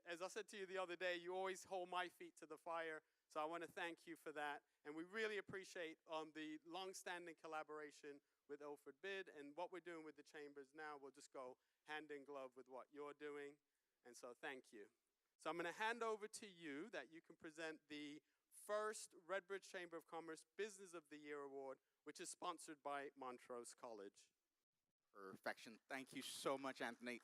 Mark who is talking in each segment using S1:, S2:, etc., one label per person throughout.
S1: as I said to you the other day, you always hold my feet to the fire. So I want to thank you for that. And we really appreciate the long-standing collaboration with Ilford Bid. And what we're doing with the chambers now will just go hand in glove with what you're doing. And so thank you. So I'm going to hand over to you that you can present the first Redbridge Chamber of Commerce Business of the Year Award, which is sponsored by Montrose College.
S2: Perfection. Thank you so much, Anthony.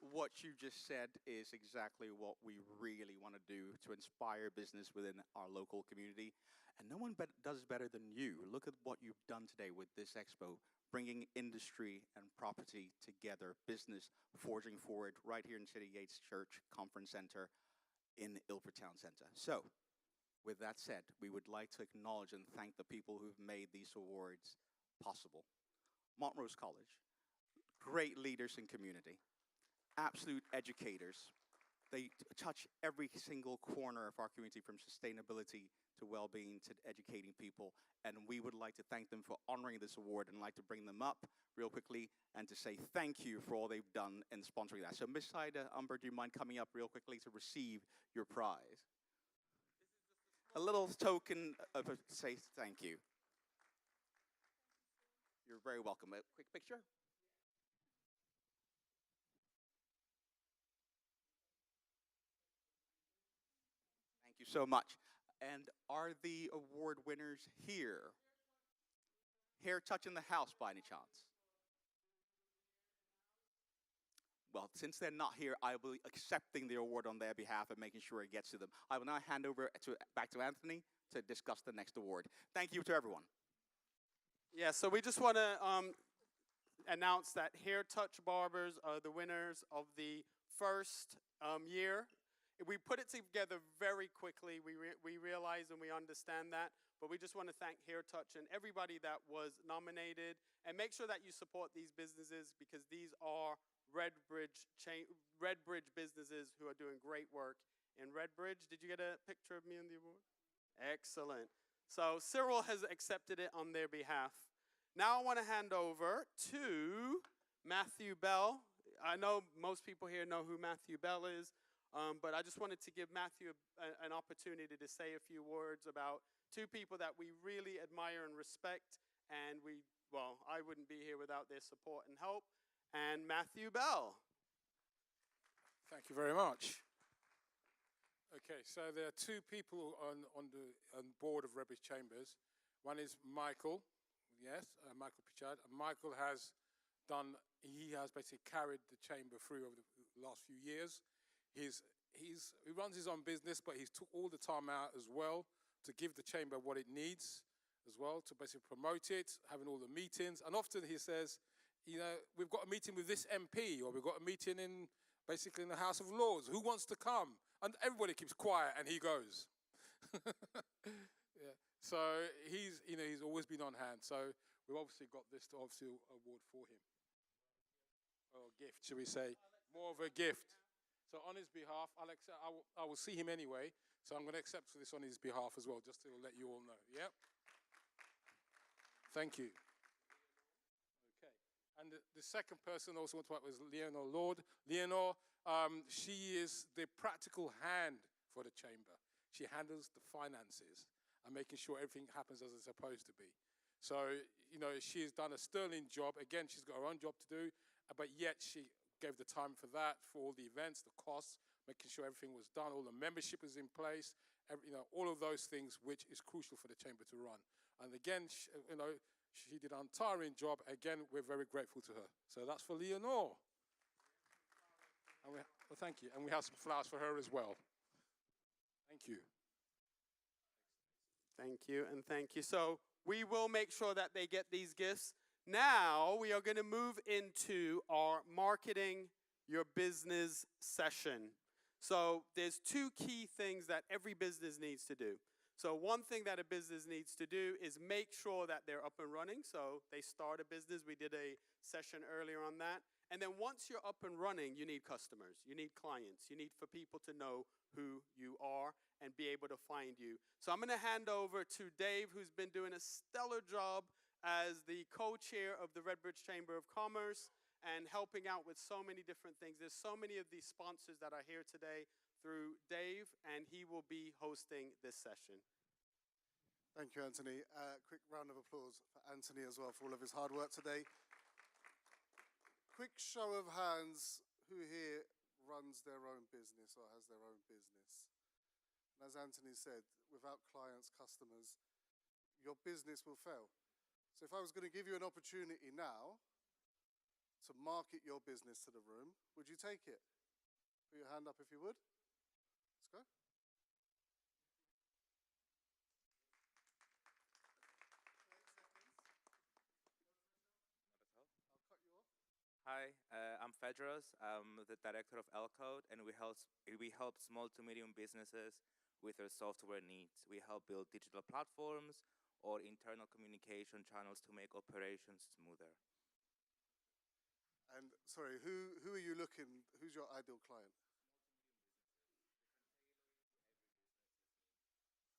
S2: What you just said is exactly what we really want to do to inspire business within our local community. And no one does better than you. Look at what you've done today with this expo, bringing industry and property together, business forging forward right here in City Gates Church Conference Center in Ilford Town Center. So, with that said, we would like to acknowledge and thank the people who've made these awards possible. Montrose College, great leaders in community, absolute educators. They touch every single corner of our community, from sustainability to well-being to educating people. And we would like to thank them for honoring this award and like to bring them up real quickly and to say thank you for all they've done in sponsoring that. So Miss Ida Umber, do you mind coming up real quickly to receive your prize? A little token of say thank you. You're very welcome. A quick picture. Thank you so much. And are the award winners here? Hair touching the house by any chance? Well, since they're not here, I will be accepting the award on their behalf and making sure it gets to them. I will now hand over back to Anthony to discuss the next award. Thank you to everyone.
S1: Yeah, so we just want to announce that Hair Touch Barbers are the winners of the first year. We put it together very quickly. We realize and we understand that, but we just want to thank Hair Touch and everybody that was nominated, and make sure that you support these businesses because these are Redbridge businesses who are doing great work in Redbridge. Did you get a picture of me on the award? Excellent. So Cyril has accepted it on their behalf. Now I want to hand over to Matthew Bell. I know most people here know who Matthew Bell is. But I just wanted to give Matthew an opportunity to say a few words about two people that we really admire and respect. And I wouldn't be here without their support and help. And Matthew Bell.
S3: Thank you very much. Okay, so there are two people on board of Redbridge Chambers. One is Michael, Michael Pritchard. And Michael has basically carried the chamber through over the last few years. He runs his own business, but he's took all the time out as well to give the chamber what it needs as well, to basically promote it, having all the meetings. And often he says, we've got a meeting with this MP, or we've got a meeting in the House of Lords. Who wants to come? And everybody keeps quiet, and he goes. Yeah. So he's always been on hand. So we've obviously got this award for him. Or a gift, should we say? More of a gift. So on his behalf, I will see him anyway, so I'm going to accept this on his behalf as well, just to let you all know. Yep. Thank you. Okay. And the second person also want to talk was Leonore Lord. Leonore, she is the practical hand for the chamber. She handles the finances and making sure everything happens as it's supposed to be. So, she's done a sterling job. Again, she's got her own job to do, but yet she gave the time for that, for all the events, the costs, making sure everything was done, all the membership is in place, all of those things, which is crucial for the chamber to run. And again, she did an untiring job. Again, we're very grateful to her. So that's for Leonore. And thank you. And we have some flowers for her as well. Thank you.
S1: Thank you, and thank you. So we will make sure that they get these gifts. Now we are going to move into our marketing your business session. So there's two key things that every business needs to do. So one thing that a business needs to do is make sure that they're up and running. So they start a business. We did a session earlier on that. And then once you're up and running, you need customers. You need clients. You need for people to know who you are and be able to find you. So I'm going to hand over to Dave, who's been doing a stellar job as the co-chair of the Redbridge Chamber of Commerce. and helping out with so many different things. There's so many of these sponsors that are here today through Dave, and he will be hosting this session.
S4: Thank you, Anthony. Quick round of applause for Anthony as well for all of his hard work today. Quick show of hands, who here runs their own business or has their own business? And as Anthony said, without clients, customers, your business will fail. So if I was going to give you an opportunity now to market your business to the room, would you take it? Put your hand up if you would. Let's go.
S5: Hi, I'm Fedros. I'm the director of L-Code, and we help small to medium businesses with their software needs. We help build digital platforms or internal communication channels to make operations smoother.
S4: And sorry, who are you looking? Who's your ideal client?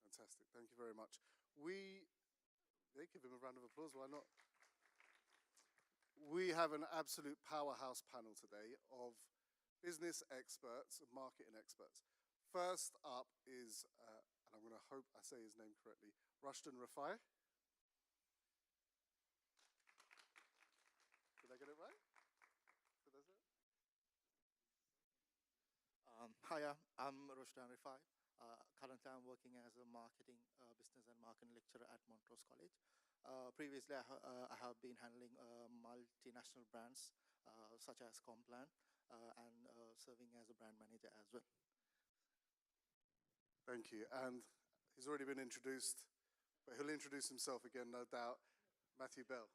S4: Fantastic. Thank you very much. They give him a round of applause. Why not? We have an absolute powerhouse panel today of business experts and marketing experts. First up is, and I'm going to hope I say his name correctly, Rushton Rafai. Did I get it right? Did I say it?
S6: Hiya, I'm Rushdan Rifai. Currently, I'm working as a marketing, business and marketing lecturer at Montrose College. Previously, I have been handling multinational brands such as Complan and serving as a brand manager as well.
S4: Thank you. And he's already been introduced, but he'll introduce himself again, no doubt. Matthew Bell.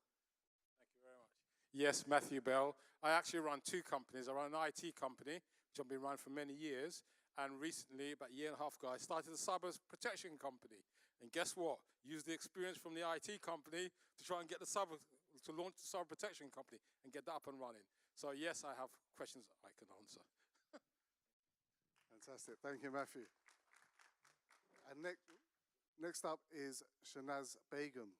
S3: Thank you very much. Yes, Matthew Bell. I actually run two companies. I run an IT company, which I've been running for many years. And recently, about a year and a half ago, I started a cyber protection company. And guess what? Use the experience from the IT company to try and get to launch the cyber protection company and get that up and running. So yes, I have questions I can answer.
S4: Fantastic. Thank you, Matthew. And next up is Shanaz Begum.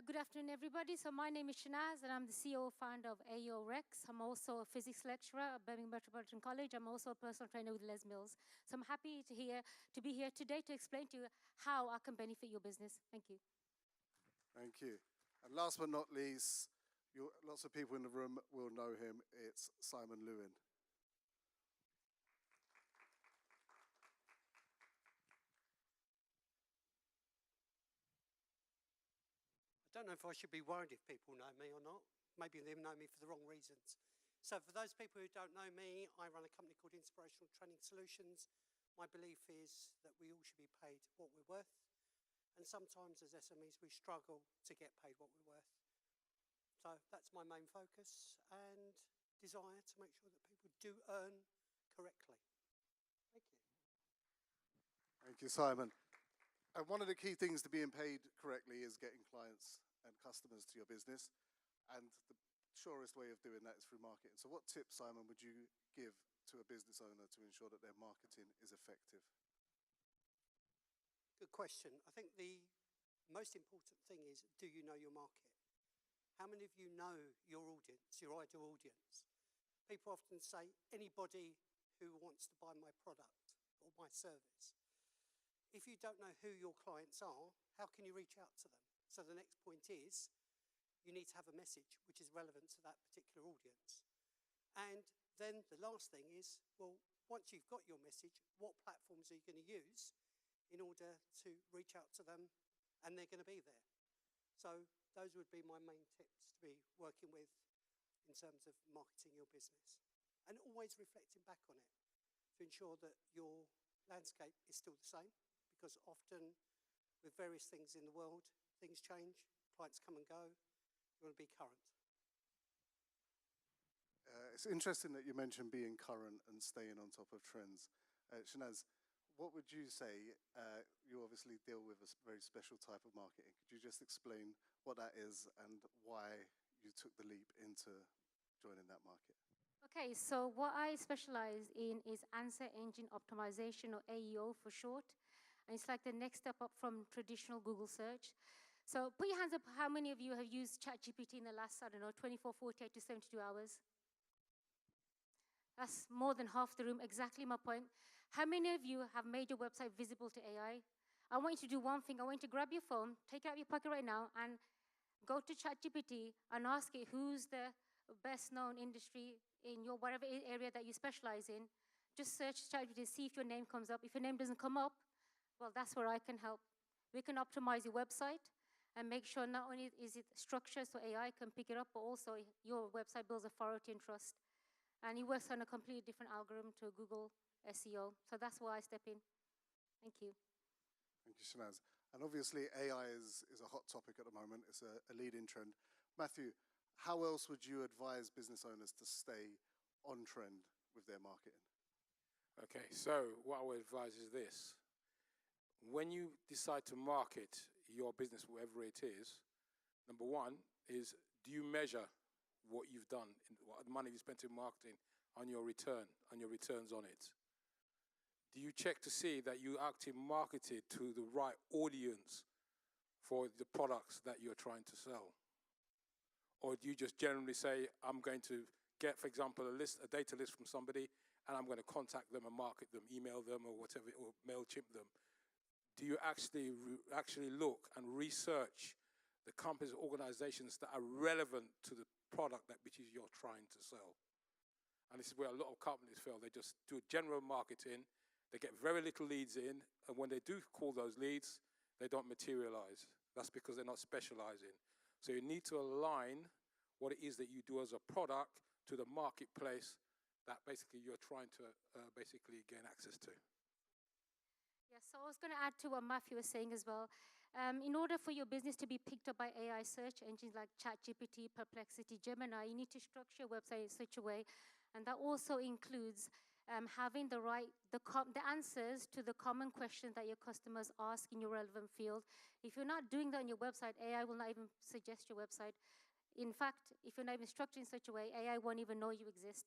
S7: Good afternoon, everybody. So my name is Shanaz, and I'm the CEO founder of AEO Rex. I'm also a physics lecturer at Birmingham Metropolitan College. I'm also a personal trainer with Les Mills. So I'm happy to be here today to explain to you how I can benefit your business. Thank you.
S4: Thank you. And last but not least, lots of people in the room will know him. It's Simon Lewin.
S8: I don't know if I should be worried if people know me or not. Maybe they know me for the wrong reasons. So for those people who don't know me, I run a company called Inspirational Training Solutions. My belief is that we all should be paid what we're worth. And sometimes as SMEs, we struggle to get paid what we're worth. So that's my main focus and desire to make sure that people do earn correctly. Thank you.
S4: Thank you, Simon. And one of the key things to being paid correctly is getting clients and customers to your business. And the surest way of doing that is through marketing. So what tips, Simon, would you give to a business owner to ensure that their marketing is effective?
S8: Good question. I think the most important thing is, do you know your market? How many of you know your audience, your ideal audience? People often say, anybody who wants to buy my product or my service. If you don't know who your clients are, how can you reach out to them? So the next point is, you need to have a message which is relevant to that particular audience. And then the last thing is, well, once you've got your message, what platforms are you going to use in order to reach out to them, and they're going to be there. So those would be my main tips to be working with in terms of marketing your business. And always reflecting back on it to ensure that your landscape is still the same. Because often, with various things in the world, things change, clients come and go, you want to be current.
S4: It's interesting that you mentioned being current and staying on top of trends. Shanaz, what would you say? You obviously deal with a very special type of marketing. Could you just explain what that is and why you took the leap into joining that market?
S7: Okay, so what I specialize in is answer engine optimization, or AEO for short. and it's like the next step up from traditional Google search. So put your hands up, how many of you have used ChatGPT in the last, I don't know, 24, 48 to 72 hours? That's more than half the room, exactly my point. How many of you have made your website visible to AI? I want you to do one thing. I want you to grab your phone, take it out of your pocket right now, and go to ChatGPT and ask it who's the best known industry in your whatever area that you specialize in. Just search ChatGPT, see if your name comes up. If your name doesn't come up, well, that's where I can help. We can optimize your website and make sure not only is it structured so AI can pick it up, but also your website builds authority and trust. And it works on a completely different algorithm to Google SEO. So that's why I step in. Thank you.
S4: Thank you, Shanaz. And obviously, AI is a hot topic at the moment. It's a lead-in trend. Matthew, how else would you advise business owners to stay on trend with their marketing?
S3: Okay, so what I would advise is this. When you decide to market your business, whatever it is, number one is, do you measure what you've done, what money you spent in marketing on your returns on it? Do you check to see that you actually marketed to the right audience for the products that you're trying to sell? Or do you just generally say, I'm going to get, for example, a data list from somebody, and I'm going to contact them and market them, email them or whatever, or MailChimp them? Do you actually look and research the companies, organizations that are relevant to the product that which is you're trying to sell? And this is where a lot of companies fail. They just do general marketing, they get very little leads in, and when they do call those leads, they don't materialize. That's because they're not specializing. So you need to align what it is that you do as a product to the marketplace that basically you're trying to basically gain access to.
S7: Yes, so I was going to add to what Matthew was saying as well. In order for your business to be picked up by AI search engines like ChatGPT, Perplexity, Gemini, you need to structure your website in such a way, and that also includes having the answers to the common questions that your customers ask in your relevant field. If you're not doing that on your website, AI will not even suggest your website. In fact, if you're not even structured in such a way, AI won't even know you exist.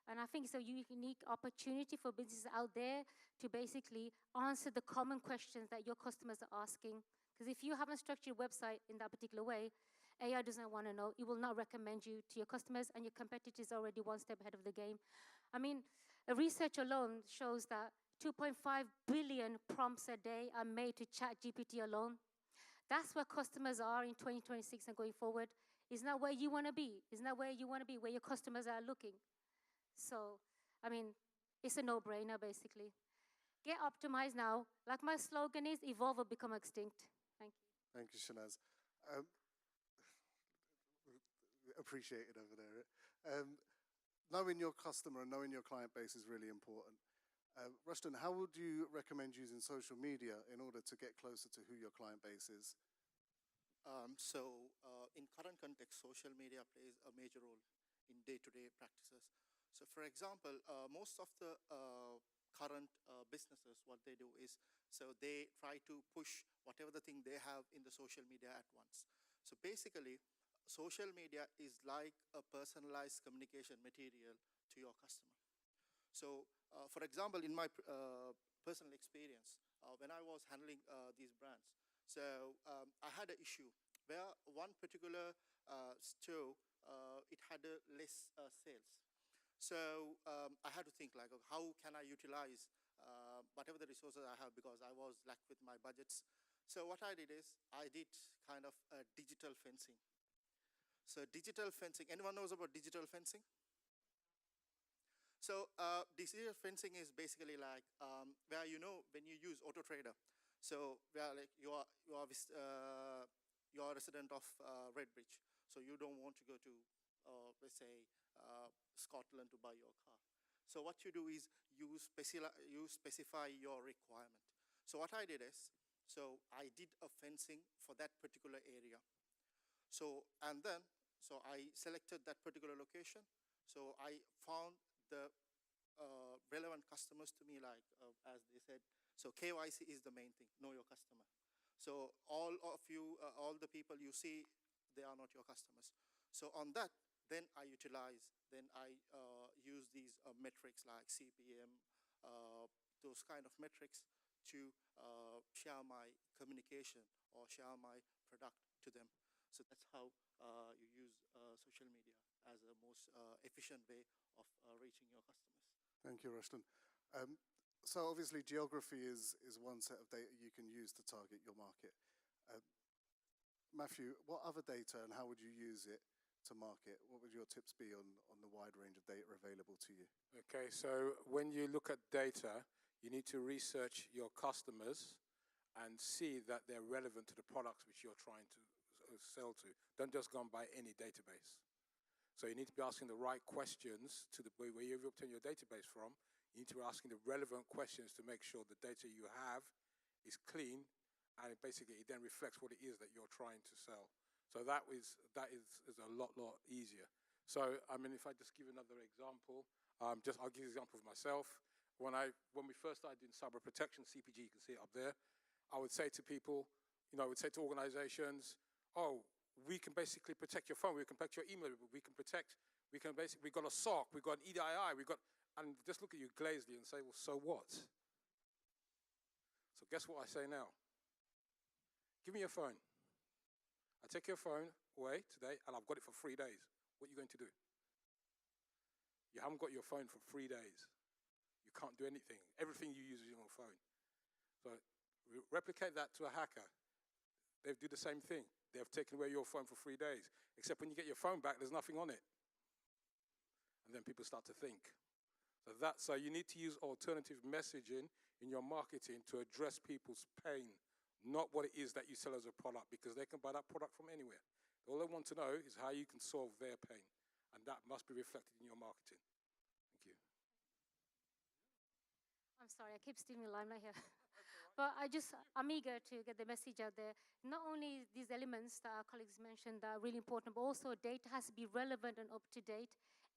S7: And I think it's a unique opportunity for businesses out there to basically answer the common questions that your customers are asking. Because if you haven't structured your website in that particular way, AI doesn't want to know. It will not recommend you to your customers, and your competitors are already one step ahead of the game. I mean, a research alone shows that 2.5 billion prompts a day are made to ChatGPT alone. That's where customers are in 2026 and going forward. It's not where you want to be. It's not where you want to be, where your customers are looking. So, I mean, it's a no-brainer, basically. Get optimized now. Like my slogan is, evolve or become extinct. Thank you.
S4: Thank you, Shanaz. Appreciated over there. Knowing your customer and knowing your client base is really important. Rushton, how would you recommend using social media in order to get closer to who your client base is?
S6: In current context, social media plays a major role in day-to-day practices. So for example, most of the current businesses, what they do is, so they try to push whatever the thing they have in the social media at once. So basically, social media is like a personalized communication material to your customer. So for example, in my personal experience, when I was handling these brands, so I had an issue where one particular store, it had less sales. So I had to think like, how can I utilize whatever the resources I have, because I was lack with my budgets. So what I did is, I did kind of digital fencing. So digital fencing, anyone knows about digital fencing? So digital fencing is basically like where, you know, when you use Auto Trader. So where like you are a resident of Redbridge, so you don't want to go to let's say Scotland to buy your car. So what you do is you specify your requirement. So what I did is, so I did a fencing for that particular area. So and then so I selected that particular location. So I found the relevant customers to me, like as they said. So KYC is the main thing, know your customer. So all of you, all the people you see, they are not your customers. So on that, then I use these metrics like CPM, those kind of metrics to share my communication or share my product to them. So that's how you use social media as a most efficient way of reaching your customers.
S4: Thank you, Rushton. So obviously geography is one set of data you can use to target your market. Matthew, what other data and how would you use it to market? What would your tips be on the wide range of data available to you?
S3: Okay, so when you look at data, you need to research your customers and see that they're relevant to the products which you're trying to sell to. Don't just go and buy any database. So you need to be asking the right questions to where you've obtained your database from. You need to be asking the relevant questions to make sure the data you have is clean, and it then reflects what it is that you're trying to sell. So that is a lot easier. So I mean, if I just give another example, I'll give you an example of myself. When we first started doing cyber protection, CPG, you can see it up there, I would say to people, I would say to organizations, oh, we can basically protect your phone, we can protect your email, we've got a SOC, we've got an EDII, and just look at you glazedly and say, well, so what? So guess what I say now? Give me your phone. I take your phone away today, and I've got it for 3 days. What are you going to do? You haven't got your phone for 3 days. You can't do anything. Everything you use is on your phone. So replicate that to a hacker. They do the same thing. They have taken away your phone for 3 days. Except when you get your phone back, there's nothing on it. And then people start to think. So you need to use alternative messaging in your marketing to address people's pain, not what it is that you sell as a product, because they can buy that product from anywhere. All they want to know is how you can solve their pain. And that must be reflected in your marketing. Thank you.
S7: I'm sorry, I keep stealing the limelight here. But I'm eager to get the message out there. Not only these elements that our colleagues mentioned that are really important, but also data has to be relevant and up to date.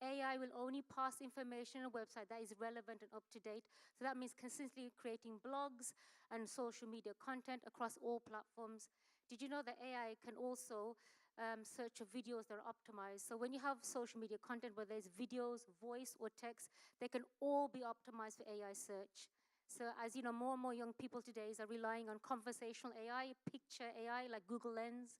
S7: AI will only pass information on a website that is relevant and up to date. So that means consistently creating blogs and social media content across all platforms. Did you know that AI can also search for videos that are optimized? So when you have social media content, whether it's videos, voice, or text, they can all be optimized for AI search. So as you know, more and more young people today are relying on conversational AI, picture AI like Google Lens,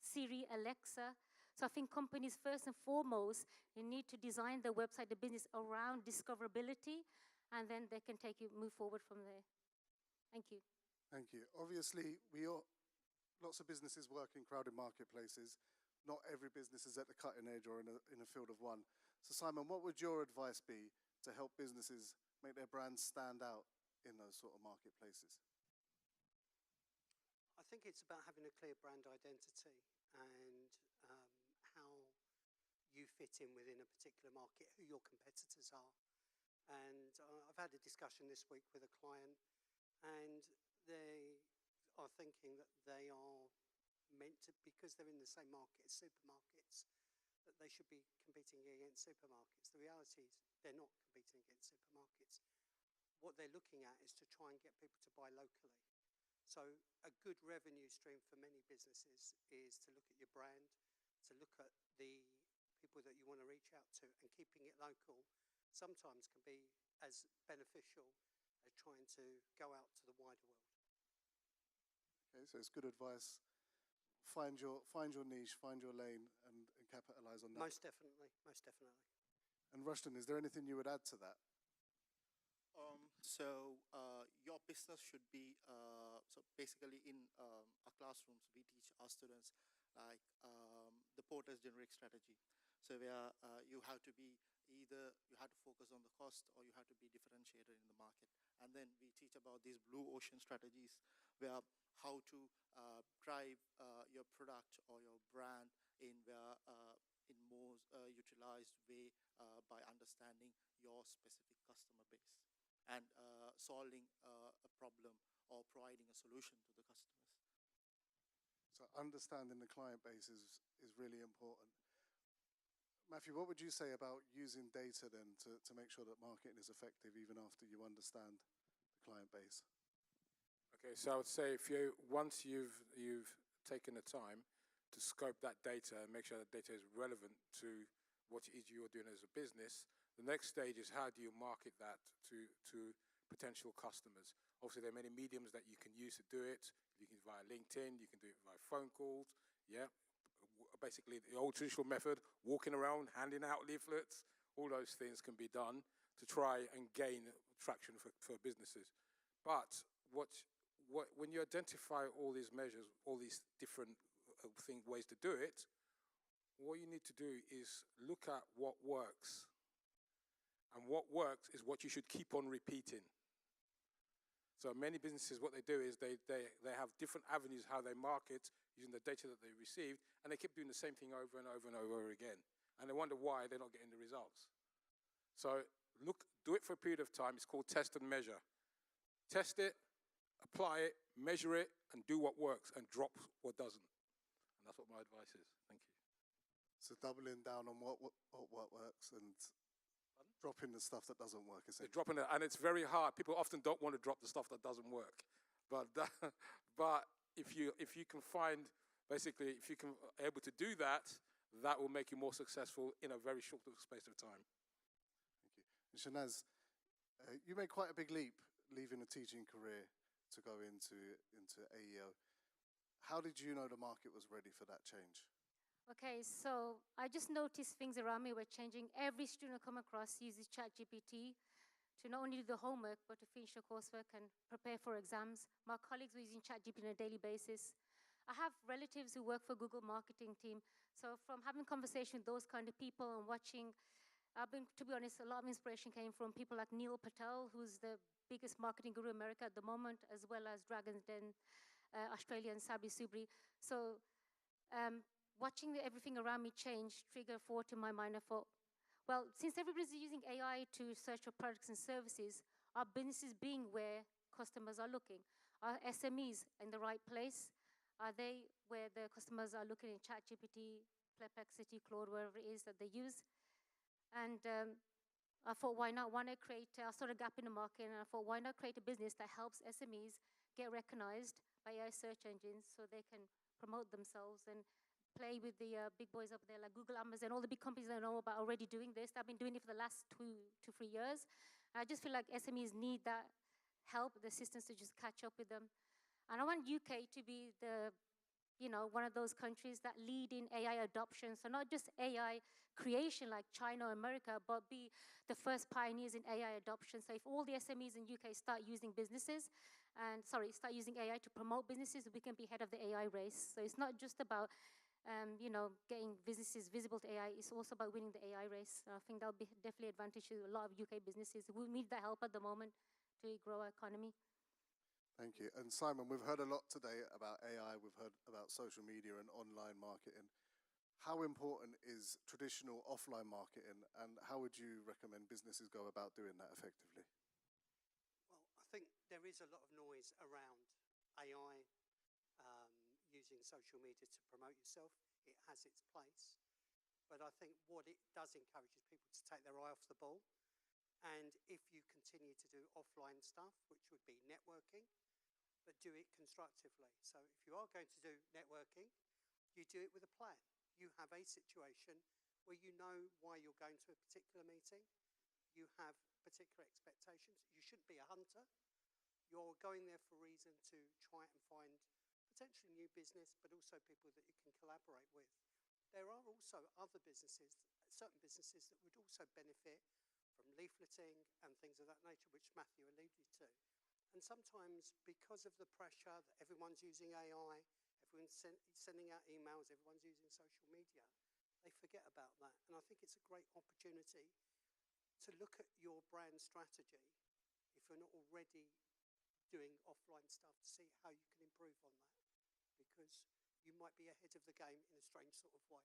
S7: Siri, Alexa. So I think companies first and foremost, they need to design their website, the business around discoverability, and then they can move forward from there. Thank you.
S4: Thank you. Obviously, lots of businesses work in crowded marketplaces. Not every business is at the cutting edge or in a field of one. So Simon, what would your advice be to help businesses make their brands stand out in those sort of marketplaces?
S8: I think it's about having a clear brand identity and how you fit in within a particular market, who your competitors are. And I've had a discussion this week with a client, and they are thinking that they are meant to, because they're in the same market as supermarkets, that they should be competing against supermarkets. The reality is they're not competing against supermarkets. What they're looking at is to try and get people to buy locally. So a good revenue stream for many businesses is to look at your brand, to look at the people that you want to reach out to, and keeping it local sometimes can be as beneficial as trying to go out to the wider world.
S4: Okay, so it's good advice. Find your niche, find your lane, and capitalize on that.
S8: Most definitely, most definitely.
S4: And Rushton, is there anything you would add to that?
S6: Your business should be, so basically in our classrooms, we teach our students like the Porter's generic strategy. So where you have to be either, you have to focus on the cost or you have to be differentiated in the market. And then we teach about these blue ocean strategies where how to drive your product or your brand in more utilized way by understanding your specific customer base and solving a problem or providing a solution to the customers.
S4: So understanding the client base is really important. Matthew, what would you say about using data then to make sure that marketing is effective even after you understand the client base?
S3: Okay, so I would say once you've taken the time to scope that data and make sure that data is relevant to what it is you're doing as a business, the next stage is how do you market that to potential customers. Obviously, there are many mediums that you can use to do it. You can via LinkedIn, you can do it via phone calls, yeah. Basically, the old traditional method, walking around, handing out leaflets, all those things can be done to try and gain traction for businesses. But when you identify all these measures, all these different ways to do it, what you need to do is look at what works. And what works is what you should keep on repeating. So many businesses, what they do is they have different avenues how they market using the data that they received, and they keep doing the same thing over and over and over again. And they wonder why they're not getting the results. So do it for a period of time. It's called test and measure. Test it, apply it, measure it, and do what works, and drop what doesn't. And that's what my advice is. Thank you.
S4: So doubling down on what works and dropping the stuff that doesn't work, essentially.
S3: Dropping it, and it's very hard. People often don't want to drop the stuff that doesn't work. But if you can find, basically, if you can able to do that, that will make you more successful in a very short space of time.
S4: Thank you. And Shanaz, you made quite a big leap leaving a teaching career to go into AEO. How did you know the market was ready for that change?
S7: Okay, so I just noticed things around me were changing. Every student I come across uses ChatGPT to not only do the homework, but to finish the coursework and prepare for exams. My colleagues were using ChatGPT on a daily basis. I have relatives who work for Google marketing team. So from having conversation with those kind of people and watching, to be honest, a lot of inspiration came from people like Neil Patel, who's the biggest marketing guru in America at the moment, as well as Dragon's Den, Australia, and Sabri Subri. So watching everything around me change triggered a thought in my mind. I thought, well, since everybody's using AI to search for products and services, are businesses being where customers are looking? Are SMEs in the right place? Are they where the customers are looking in ChatGPT, Perplexity, Claude, wherever it is that they use? And I thought, why not? Why not create, I saw a gap in the market, and I thought, why not create a business that helps SMEs get recognized by AI search engines so they can promote themselves and play with the big boys up there like Google, Amazon, all the big companies I know about already doing this. I've been doing it for the last 2 to 3 years. I just feel like SMEs need that help, the assistance to just catch up with them. And I want UK to be the, one of those countries that lead in AI adoption. So not just AI creation like China or America, but be the first pioneers in AI adoption. So if all the SMEs in UK start using start using AI to promote businesses, we can be head of the AI race. So it's not just about getting businesses visible to AI, is also about winning the AI race. I think that'll be definitely advantage to a lot of UK businesses who need that help at the moment to grow our economy.
S4: Thank you. And Simon, we've heard a lot today about AI, we've heard about social media and online marketing. How important is traditional offline marketing, and how would you recommend businesses go about doing that effectively?
S8: Well, I think there is a lot of noise around AI, using social media to promote yourself. It has its place. But I think what it does encourage is people to take their eye off the ball. And if you continue to do offline stuff, which would be networking, but do it constructively. So if you are going to do networking, you do it with a plan. You have a situation where you know why you're going to a particular meeting. You have particular expectations. You shouldn't be a hunter. You're going there for a reason to try and find potentially new business, but also people that you can collaborate with. There are also other businesses, certain businesses that would also benefit from leafleting and things of that nature, which Matthew alluded to. And sometimes because of the pressure that everyone's using AI, everyone's sending out emails, everyone's using social media, they forget about that. And I think it's a great opportunity to look at your brand strategy, if you're not already doing offline stuff, to see how you can improve on that, because you might be ahead of the game in a strange sort of way.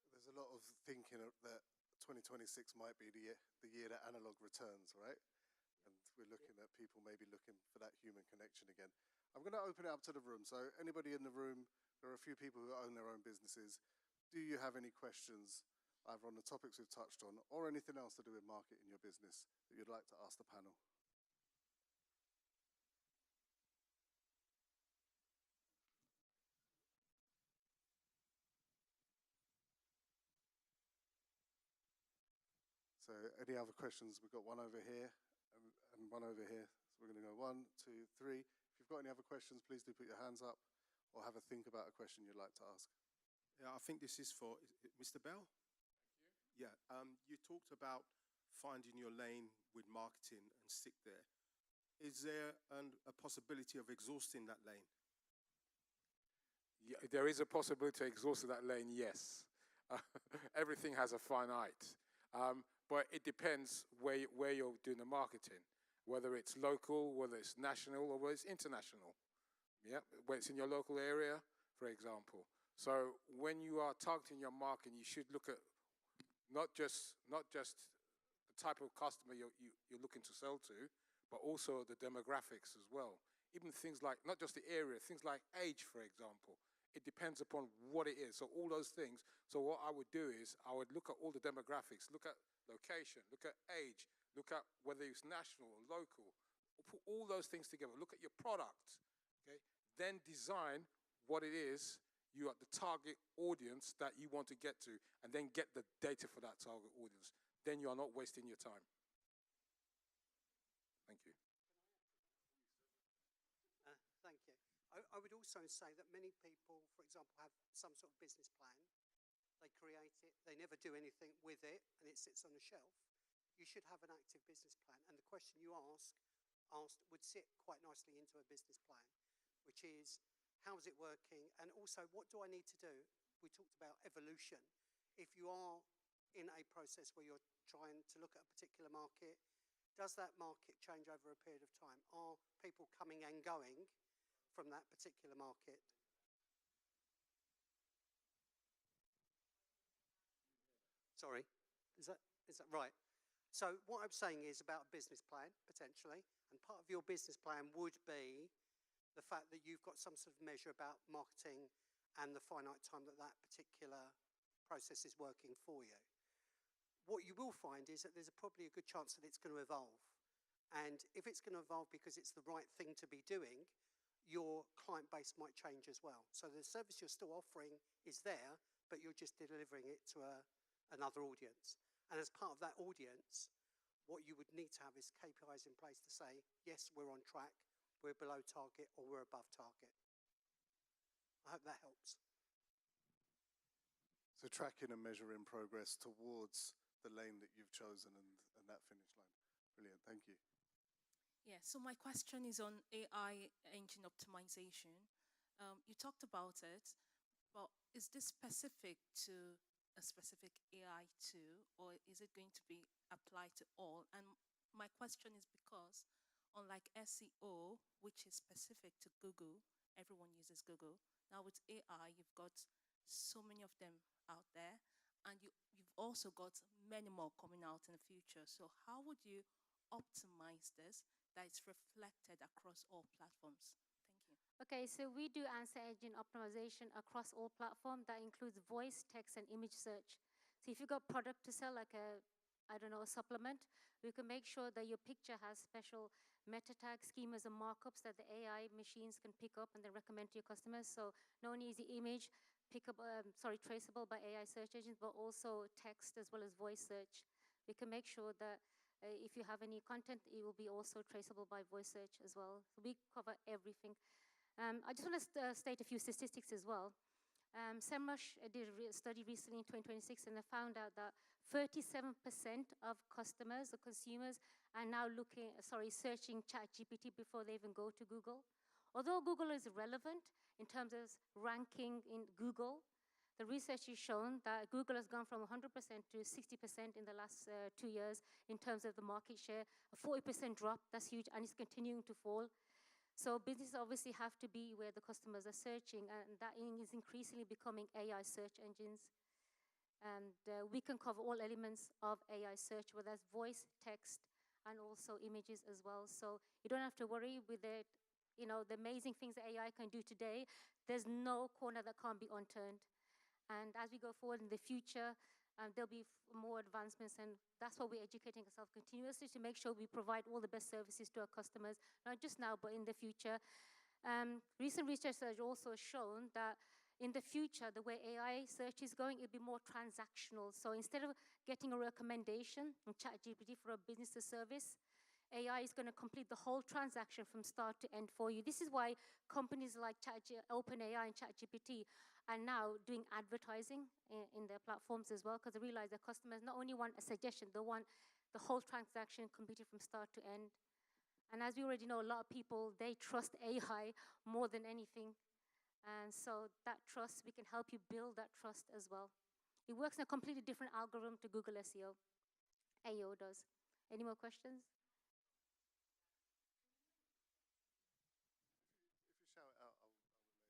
S4: There's a lot of thinking that 2026 might be the year that analog returns, right? And we're looking at people maybe looking for that human connection again. I'm going to open it up to the room. So anybody in the room, there are a few people who own their own businesses. Do you have any questions, either on the topics we've touched on or anything else to do with marketing your business that you'd like to ask the panel? So any other questions? We've got one over here and one over here. So we're going to go 1, 2, 3. If you've got any other questions, please do put your hands up or have a think about a question you'd like to ask.
S9: Yeah, I think this is for Mr. Bell. Thank you. Yeah, you talked about finding your lane with marketing and stick there. Is there a possibility of exhausting that lane?
S3: Yeah, there is a possibility to exhaust that lane, yes. Everything has a finite. But it depends where you're doing the marketing, whether it's local, whether it's national, or whether it's international. Yeah, where it's in your local area, for example. So when you are targeting your marketing, you should look at not just the type of customer you're looking to sell to, but also the demographics as well. Even things like, not just the area, things like age, for example. It depends upon what it is. So all those things. So what I would do is I would look at all the demographics, look at location, look at age, look at whether it's national or local. Put all those things together. Look at your product. Okay? Then design what it is you are the target audience that you want to get to, and then get the data for that target audience. Then you are not wasting your time. Thank you.
S8: Thank you. I would also say that many people, for example, have some sort of business plan. They create it, they never do anything with it, and it sits on a shelf. You should have an active business plan. And the question you asked would sit quite nicely into a business plan, which is, how is it working? And also, what do I need to do? We talked about evolution. If you are in a process where you're trying to look at a particular market, does that market change over a period of time? Are people coming and going from that particular market? Sorry, is that right? So what I'm saying is about a business plan, potentially, and part of your business plan would be the fact that you've got some sort of measure about marketing and the finite time that that particular process is working for you. What you will find is that there's probably a good chance that it's going to evolve. And if it's going to evolve because it's the right thing to be doing, your client base might change as well. So the service you're still offering is there, but you're just delivering it to another audience. And as part of that audience, what you would need to have is KPIs in place to say, yes, we're on track, we're below target, or we're above target. I hope that helps.
S4: So tracking and measuring progress towards the lane that you've chosen and that finish line. Brilliant, thank you.
S10: Yeah, so my question is on AI engine optimization. You talked about it, but is this specific to a specific AI tool, or is it going to be applied to all? And my question is because, unlike SEO, which is specific to Google, everyone uses Google. Now with AI, you've got so many of them out there, and you've also got many more coming out in the future. So how would you optimize this that it's reflected across all platforms? Thank you.
S7: Okay, so we do answer engine optimization across all platforms. That includes voice, text, and image search. So if you've got product to sell, like a supplement, we can make sure that your picture has special meta tag schemas and markups that the AI machines can pick up and then recommend to your customers. So not only is the image traceable by AI search engines, but also text as well as voice search. We can make sure that if you have any content, it will be also traceable by voice search as well. So we cover everything. I just want to state a few statistics as well. SEMrush did a study recently in 2026, and they found out that 37% of customers or consumers are now searching ChatGPT before they even go to Google. Although Google is relevant in terms of ranking in Google, the research has shown that Google has gone from 100% to 60% in the last 2 years in terms of the market share. A 40% drop, that's huge, and it's continuing to fall. So businesses obviously have to be where the customers are searching, and that is increasingly becoming AI search engines. And we can cover all elements of AI search, whether that's voice, text, and also images as well. So you don't have to worry with it. You know, the amazing things that AI can do today, there's no corner that can't be unturned. And as we go forward in the future, there'll be more advancements, and that's why we're educating ourselves continuously to make sure we provide all the best services to our customers, not just now, but in the future. Recent research has also shown that in the future, the way AI search is going, it'll be more transactional. So instead of getting a recommendation on ChatGPT for a business or service, AI is going to complete the whole transaction from start to end for you. This is why companies like OpenAI and ChatGPT are now doing advertising in their platforms as well, because they realize their customers not only want a suggestion, they want the whole transaction completed from start to end. And as we already know, a lot of people, they trust AI more than anything. And so that trust, we can help you build that trust as well. It works in a completely different algorithm to Google SEO. AO does. Any more questions?
S4: If you shout it out, I'll relay it to the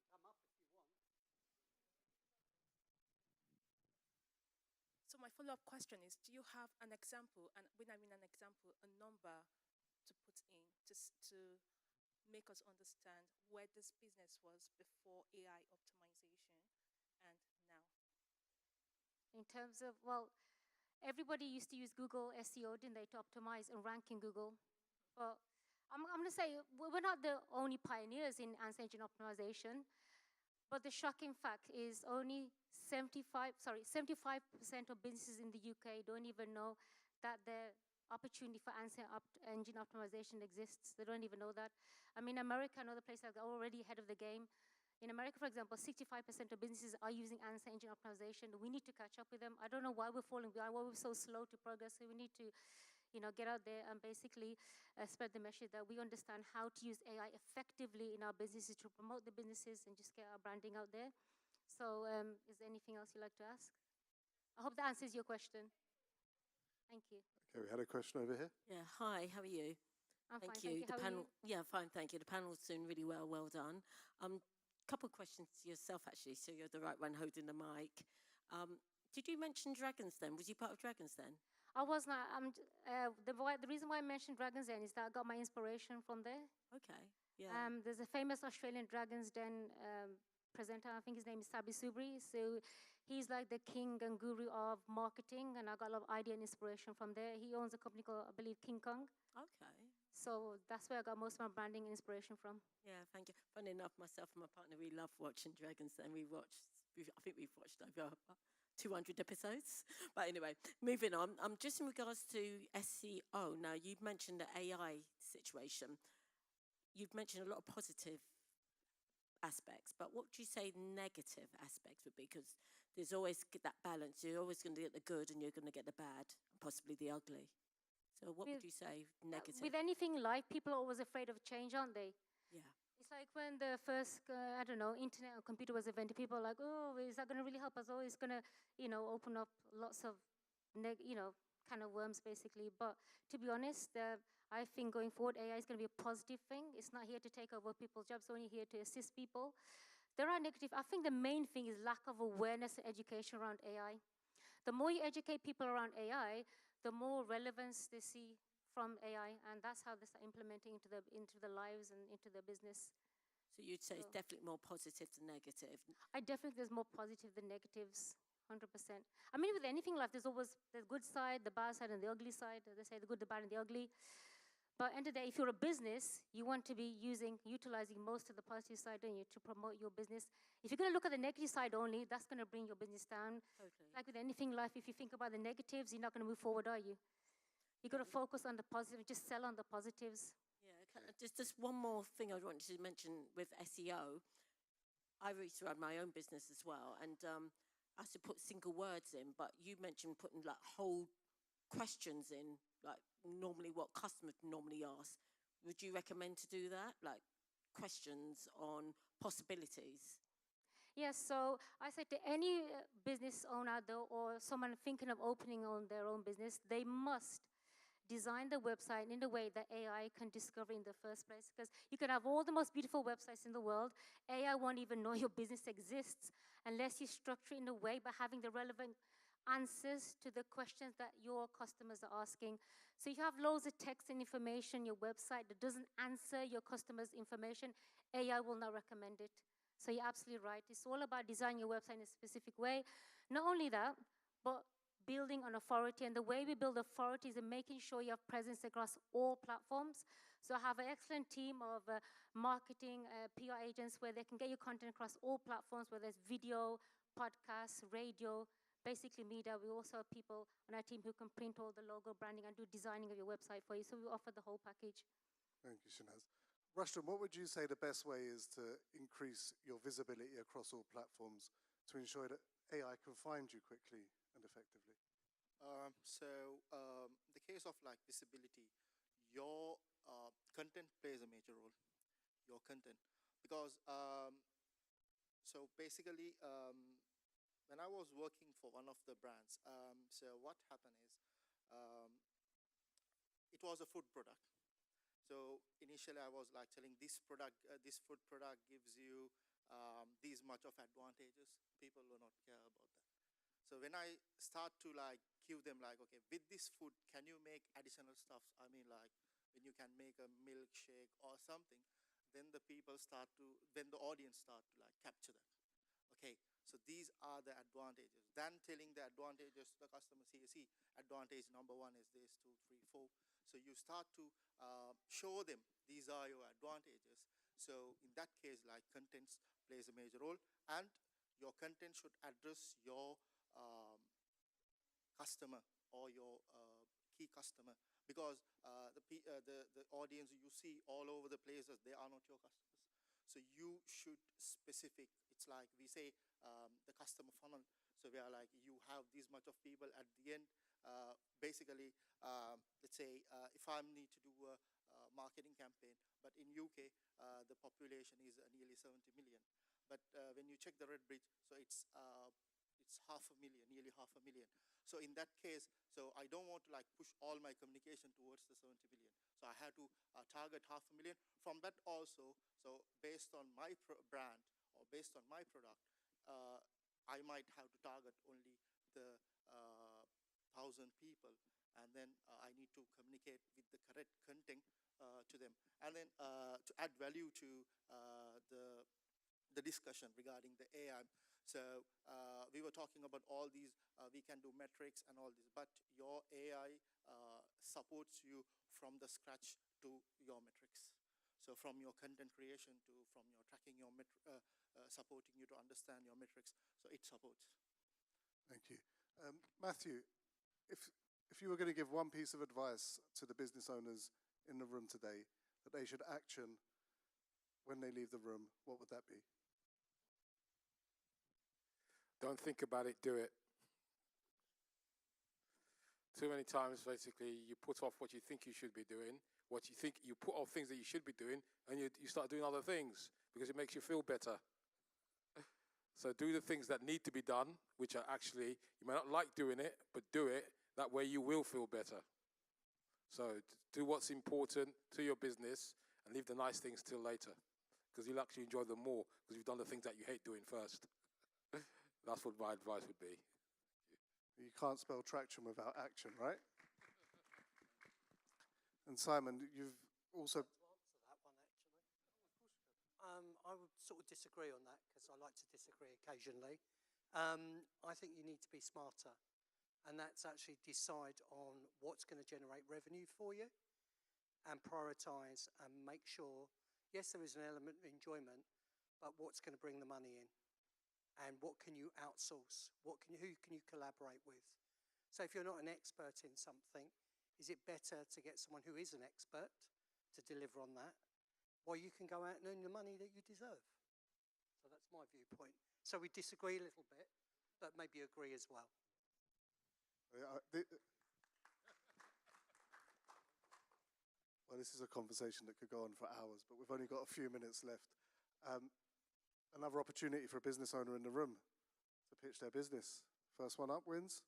S8: Come up if you want.
S10: So my follow-up question is, do you have an example, and when I mean an example, a number to put in to make us understand where this business was before AI optimization and now?
S7: In terms of, well, everybody used to use Google SEO, didn't they, to optimize and rank in Google. But I'm going to say we're not the only pioneers in answer engine optimization. But the shocking fact is only 75% of businesses in the UK don't even know that the opportunity for answer engine optimization exists. They don't even know that. I mean, America and other places are already ahead of the game. In America, for example, 65% of businesses are using answer engine optimization. We need to catch up with them. I don't know why we're falling behind, why we're so slow to progress. So we need to, get out there and basically spread the message that we understand how to use AI effectively in our businesses to promote the businesses and just get our branding out there. So is there anything else you'd like to ask? I hope that answers your question. Thank you.
S4: Okay, we had a question over here.
S11: Yeah, hi, how are you?
S7: I'm fine,
S11: Thank you.
S7: How are you?
S11: Yeah, fine, thank you. The panel's doing really well, well done. Couple of questions to yourself, actually, so you're the right one holding the mic. Did you mention Dragon's Den? Was you part of Dragon's Den?
S7: I was not. The reason why I mentioned Dragon's Den is that I got my inspiration from there.
S11: Okay, yeah.
S7: There's a famous Australian Dragon's Den presenter. I think his name is Sabi Subri. So he's like the king and guru of marketing, and I got a lot of idea and inspiration from there. He owns a company called, I believe, King Kong.
S11: Okay.
S7: So that's where I got most of my branding and inspiration from.
S11: Yeah, thank you. Funny enough, myself and my partner, we love watching Dragon's Den. I think we've watched over 200 episodes. But anyway, moving on. Just in regards to SEO, now you've mentioned the AI situation. You've mentioned a lot of positive aspects, but what would you say negative aspects would be? Because there's always that balance. You're always going to get the good and you're going to get the bad, and possibly the ugly. So what would you say negative?
S7: With anything in life, people are always afraid of change, aren't they?
S11: Yeah.
S7: It's like when the first, internet or computer was invented, people are like, oh, is that going to really help us? Oh, it's going to, open up lots of, kind of worms, basically. But to be honest, I think going forward, AI is going to be a positive thing. It's not here to take over people's jobs, it's only here to assist people. There are negative. I think the main thing is lack of awareness and education around AI. The more you educate people around AI, the more relevance they see from AI, and that's how they start implementing into the lives and into their business.
S11: So you'd say it's definitely more positive than negative?
S7: I definitely think there's more positive than negatives, 100%. I mean, with anything in life, there's always the good side, the bad side, and the ugly side. They say the good, the bad, and the ugly. But end of the day, if you're a business, you want to be utilizing most of the positive side, don't you, to promote your business. If you're going to look at the negative side only, that's going to bring your business down.
S11: Totally.
S7: Like with anything in life, if you think about the negatives, you're not going to move forward, are you? You've got to focus on the positive, just sell on the positives.
S11: Yeah, just one more thing I wanted to mention with SEO. I used to run my own business as well, and I used to put single words in, but you mentioned putting like whole questions in, like normally what customers normally ask. Would you recommend to do that, like questions on possibilities?
S7: Yes, so I said to any business owner though, or someone thinking of opening on their own business, they must design the website in a way that AI can discover in the first place. Because you can have all the most beautiful websites in the world, AI won't even know your business exists unless you structure it in a way by having the relevant answers to the questions that your customers are asking. So you have loads of text and information, your website that doesn't answer your customers' information, AI will not recommend it. So you're absolutely right. It's all about designing your website in a specific way. Not only that, but building on authority. And the way we build authority is in making sure you have presence across all platforms. So I have an excellent team of marketing PR agents where they can get your content across all platforms, whether it's video, podcasts, radio, basically media. We also have people on our team who can print all the logo branding and do designing of your website for you. So we offer the whole package.
S4: Thank you, Shanaz. Rushton, what would you say the best way is to increase your visibility across all platforms to ensure that AI can find you quickly and effectively?
S6: The case of like visibility, your content plays a major role. Your content, because so basically, when I was working for one of the brands, so what happened is, it was a food product. So initially, I was like telling this product, this food product gives you these much of advantages. People will not care about that. So when I start to like give them like, okay, with this food, can you make additional stuff? I mean, like when you can make a milkshake or something, then the people start to, then the audience start to like capture that. Okay, so these are the advantages. Then telling the advantages to the customer, see, advantage number one is this, two, three, four. So you start to show them these are your advantages. So in that case, like contents plays a major role, and your content should address your customer or your key customer, because the audience you see all over the places, they are not your customers. So you should specific. It's like we say the customer funnel. So we are like, you have this much of people at the end. Basically, let's say if I need to do a marketing campaign, but in UK the population is nearly 70 million. But when you check the Redbridge, so it's 500,000, nearly 500,000. So in that case, so I don't want to like push all my communication towards the 70 million. So I had to target 500,000. From that also, so based on my brand or based on my product, I might have to target only the 1,000 people, and then I need to communicate with the correct content to them, and then to add value to the discussion regarding the AI. So we were talking about all these, we can do metrics and all this, but your AI supports you from the scratch to your metrics. So from your content creation to from your tracking your supporting you to understand your metrics. So it supports.
S4: Thank you. Matthew, if you were going to give one piece of advice to the business owners in the room today that they should action when they leave the room, what would that be?
S3: Don't think about it, do it. Too many times, basically, you put off what you think you should be doing, what you think you put off things that you should be doing, and you start doing other things because it makes you feel better. So do the things that need to be done, which are actually, you may not like doing it, but do it. That way you will feel better. So do what's important to your business and leave the nice things till later, because you'll actually enjoy them more because you've done the things that you hate doing first. That's what my advice would be.
S4: You can't spell traction without action, right? And Simon, you've also...
S8: To answer that one, actually. I would sort of disagree on that, because I like to disagree occasionally. I think you need to be smarter, and that's actually decide on what's going to generate revenue for you and prioritize and make sure, yes, there is an element of enjoyment, but what's going to bring the money in? And what can you outsource? Who can you collaborate with? So if you're not an expert in something, is it better to get someone who is an expert to deliver on that, while you can go out and earn the money that you deserve? So that's my viewpoint. So we disagree a little bit, but maybe agree as well.
S4: Well, this is a conversation that could go on for hours, but we've only got a few minutes left. Another opportunity for a business owner in the room to pitch their business. First one up wins.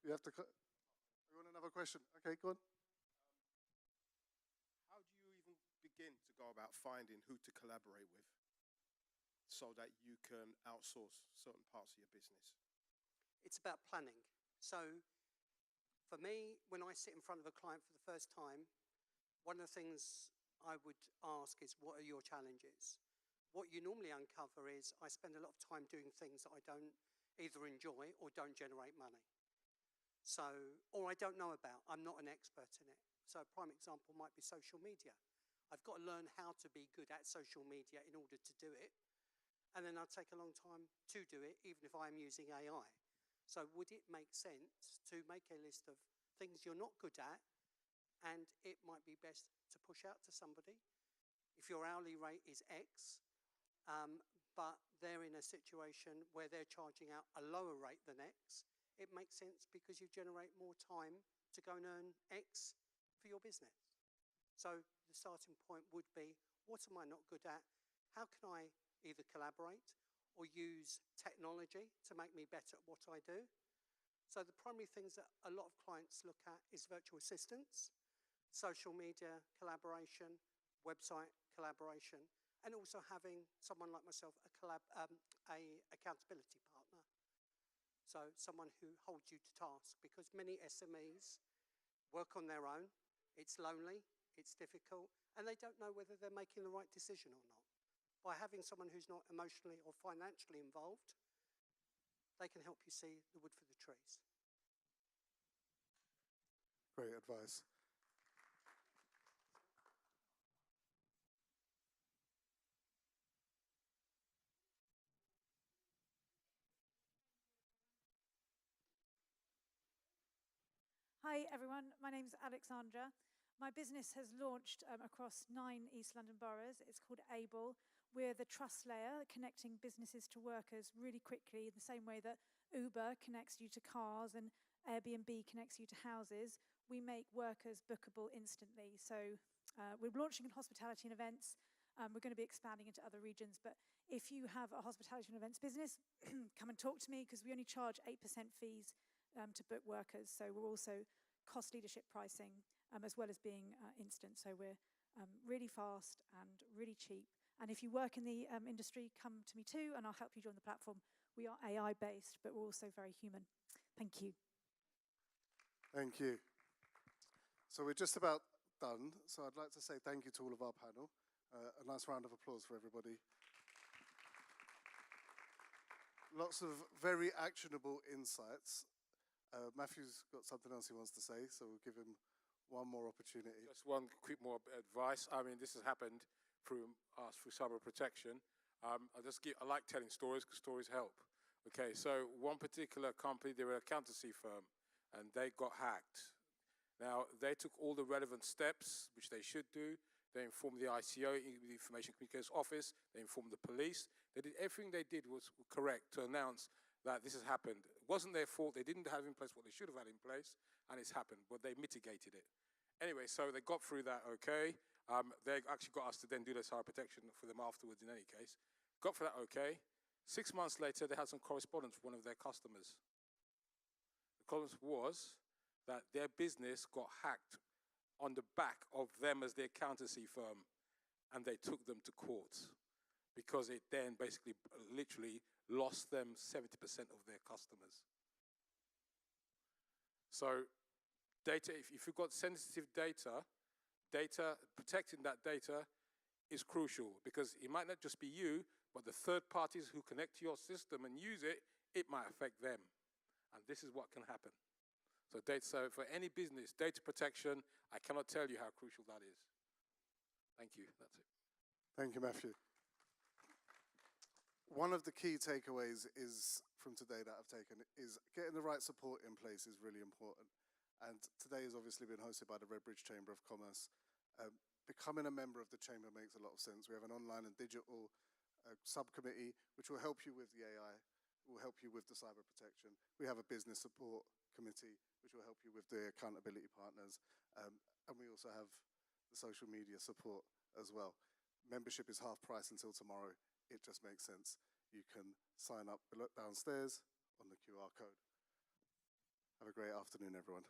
S4: You have to... You want another question? Okay, go on.
S9: How do you even begin to go about finding who to collaborate with so that you can outsource certain parts of your business?
S8: It's about planning. So for me, when I sit in front of a client for the first time, one of the things I would ask is, what are your challenges? What you normally uncover is I spend a lot of time doing things that I don't either enjoy or don't generate money. So, or I don't know about. I'm not an expert in it. So a prime example might be social media. I've got to learn how to be good at social media in order to do it. and then I'd take a long time to do it, even if I'm using AI. So would it make sense to make a list of things you're not good at, and it might be best to push out to somebody? If your hourly rate is X, but they're in a situation where they're charging out a lower rate than X, it makes sense because you generate more time to go and earn X for your business. So the starting point would be, what am I not good at? How can I either collaborate or use technology to make me better at what I do? So the primary things that a lot of clients look at is virtual assistants, social media collaboration, website collaboration, and also having someone like myself, a accountability partner. So someone who holds you to task, because many SMEs work on their own. It's lonely, it's difficult, and they don't know whether they're making the right decision or not. By having someone who's not emotionally or financially involved, they can help you see the wood for the trees.
S4: Great advice.
S12: Hi everyone, my name's Alexandra. My business has launched across 9 East London boroughs. It's called Able. We're the trust layer connecting businesses to workers really quickly, in the same way that Uber connects you to cars and Airbnb connects you to houses. We make workers bookable instantly. So we're launching in hospitality and events. We're going to be expanding into other regions. But if you have a hospitality and events business, come and talk to me, because we only charge 8% fees to book workers. So we're also cost leadership pricing, as well as being instant. So we're really fast and really cheap. And if you work in the industry, come to me too, and I'll help you join the platform. We are AI based, but we're also very human. Thank you.
S4: Thank you. So we're just about done. So I'd like to say thank you to all of our panel. A nice round of applause for everybody. Lots of very actionable insights. Matthew's got something else he wants to say, so we'll give him one more opportunity.
S3: Just one quick more advice. I mean, this has happened through us, through cyber protection. I like telling stories because stories help. Okay, so one particular company, they were a accountancy firm, and they got hacked. Now, they took all the relevant steps, which they should do. They informed the ICO, the Information Communications Office. They informed the police. They did everything they did was correct to announce that this has happened. It wasn't their fault. They didn't have in place what they should have had in place, and it's happened, but they mitigated it. Anyway, so they got through that okay. They actually got us to then do the cyber protection for them afterwards in any case. Got through that okay. 6 months later, they had some correspondence with one of their customers. The correspondence was that their business got hacked on the back of them as the accountancy firm, and they took them to court because it then basically literally lost them 70% of their customers. So data, if you've got sensitive data, protecting that data is crucial, because it might not just be you, but the third parties who connect to your system and use it, it might affect them. And this is what can happen. So for any business, data protection, I cannot tell you how crucial that is. Thank you, that's it.
S4: Thank you, Matthew. One of the key takeaways from today that I've taken is getting the right support in place is really important. And today has obviously been hosted by the Redbridge Chamber of Commerce. Becoming a member of the Chamber makes a lot of sense. We have an online and digital subcommittee which will help you with the AI, will help you with the cyber protection. We have a business support committee which will help you with the accountability partners. And we also have the social media support as well. Membership is half price until tomorrow. It just makes sense. You can sign up downstairs on the QR code. Have a great afternoon, everyone.